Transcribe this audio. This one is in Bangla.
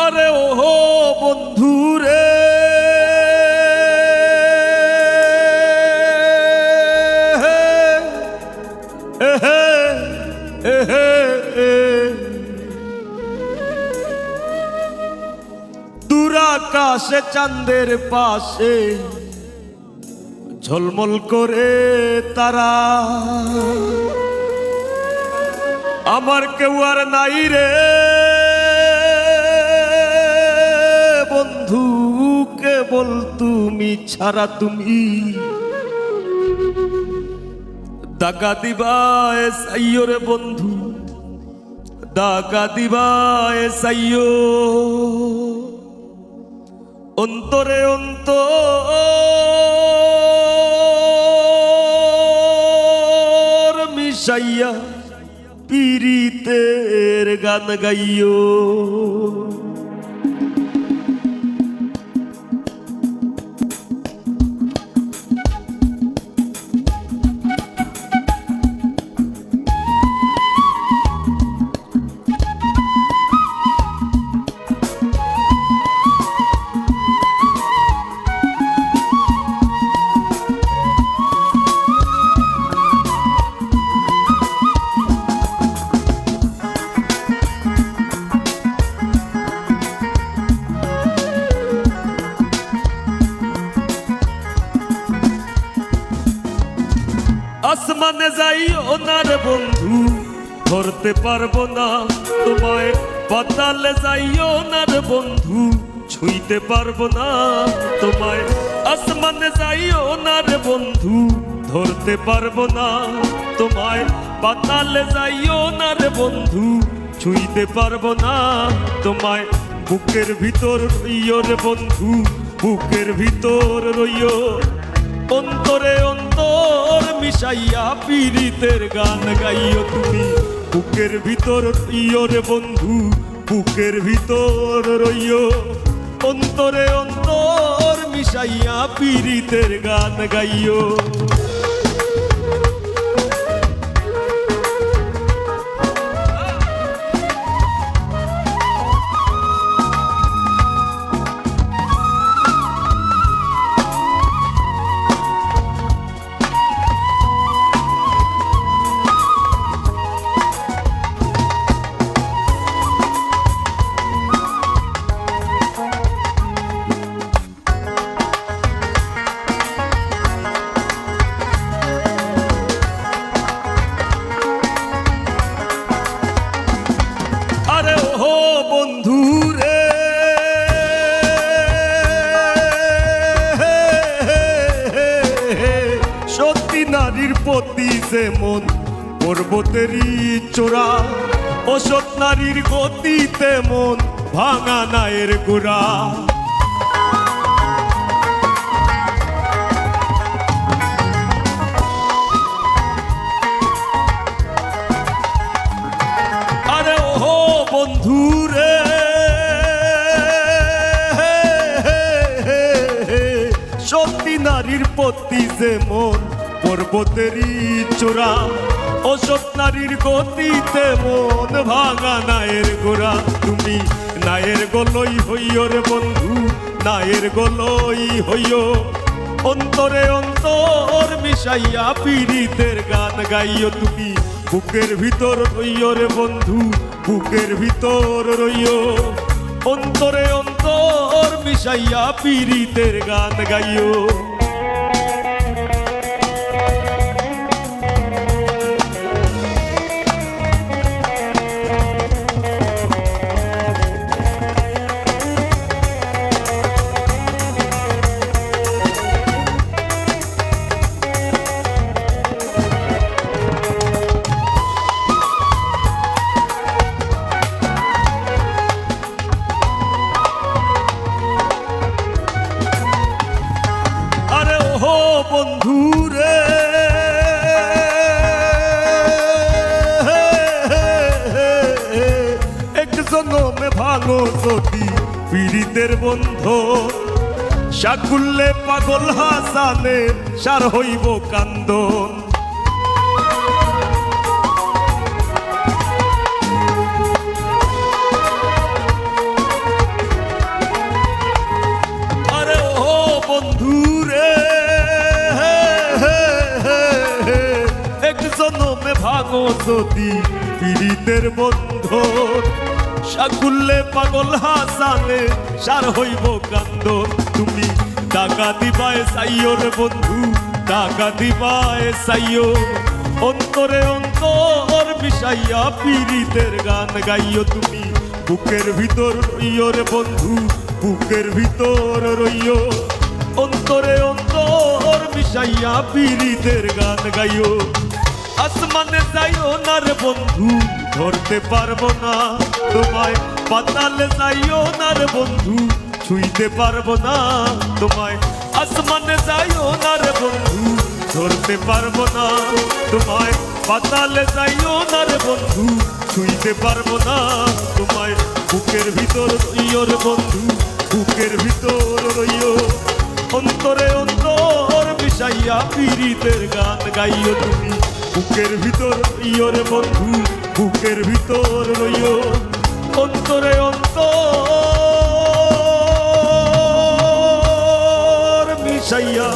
আরে ওহো বন্ধু রে দূর আকাশে চাঁদের পাশে ঝলমল করে তারা, আমার কেউ আর নাই রে বন্ধু, কেবল তুমি ছাড়া। তুমি দাগা দিবায় সাইয়ো রে বন্ধু, দাগা দিবায় সাইয়ো, অন্তরে অন্তর মিশাইয়া পীড়িতের গান গাইও। আসমানে যাইও না রে বন্ধু, ধরতে পারবো না তোমায়। পাতালে যাইও না রে বন্ধু, ছুঁইতে পারবো না তোমায়। আসমানে যাইও না রে বন্ধু, ধরতে পারবো না তোমায়। পাতালে যাইও না রে বন্ধু, ছুঁইতে পারবো না তোমায়। বুকের ভিতর রইও রে বন্ধু, বুকের ভিতর রইও, অন্তরে অন্তর মিশাইয়া পীড়িতের গান গাইও তুমি। বুকের ভিতর রইও রে বন্ধু, বুকের ভিতর রইও, অন্তরে অন্তর মিশাইয়া পীড়িতের গান গাইও। বন্ধু রে সত্যি নারীর প্রতি যেমন পর্বতেরই চূড়া, অসৎ নারীর গতি তেমন ভাঙা নায়ের গোড়া। আরে ওহো বন্ধু রে সত্যি নারীর প্রতি যেমন পর্বতেরই চূড়া, অসৎ নারীর গতি তেমন ভাঙা নায়ের গোড়া। তুমি নায়ের গলই হইও রে বন্ধু, নায়ের গলই হইও, অন্তরে অন্তর মিশাইয়া পীড়িতের গান গাইও তুমি। বুকের ভিতর রইও রে বন্ধু, বুকের ভিতর রইও, অন্তরে অন্তর মিশাইয়া পীড়িতের গান গাইও। বন্ধু রে এক জনমে ভাঙো যদি পীড়িতের বন্ধন, সাকুল্যে পাগল হাসানে সার হইব কান্দন। ভাঙো যদি পীড়িতের বন্ধন সাকুল্যে পাগল হাসালে সার হইব কান্দন তুমি টাকা দিবায় চাইও রে বন্ধু টাকা দিবায় চাইও অন্তরে অন্তর মিশাইয়া পীড়িতের গান গাইও তুমি বুকের ভিতর রইও রে বন্ধু বুকের ভিতর রইও অন্তরে অন্তর মিশাইয়া পীড়িতের গান গাইও আসমানে যাইও না রে বন্ধু ধরতে পারবো না তোমায় পাতালে যাইও না রে বন্ধু ছুঁইতে পারবো না তোমায় আসমানে যাইও না রে বন্ধু ধরতে পারবো না তোমায় পাতালে যাইও না রে বন্ধু ছুঁইতে পারবো না তোমায় বুকের ভিতর রইও রে বন্ধু বুকের ভিতর রইও অন্তরে অন্তর মিশাইয়া পীড়িতের গান গাইও তুমি বুকের ভিতর রইও রে বন্ধু বুকের ভিতর রইও অন্তরে অন্তর মিশাইয়া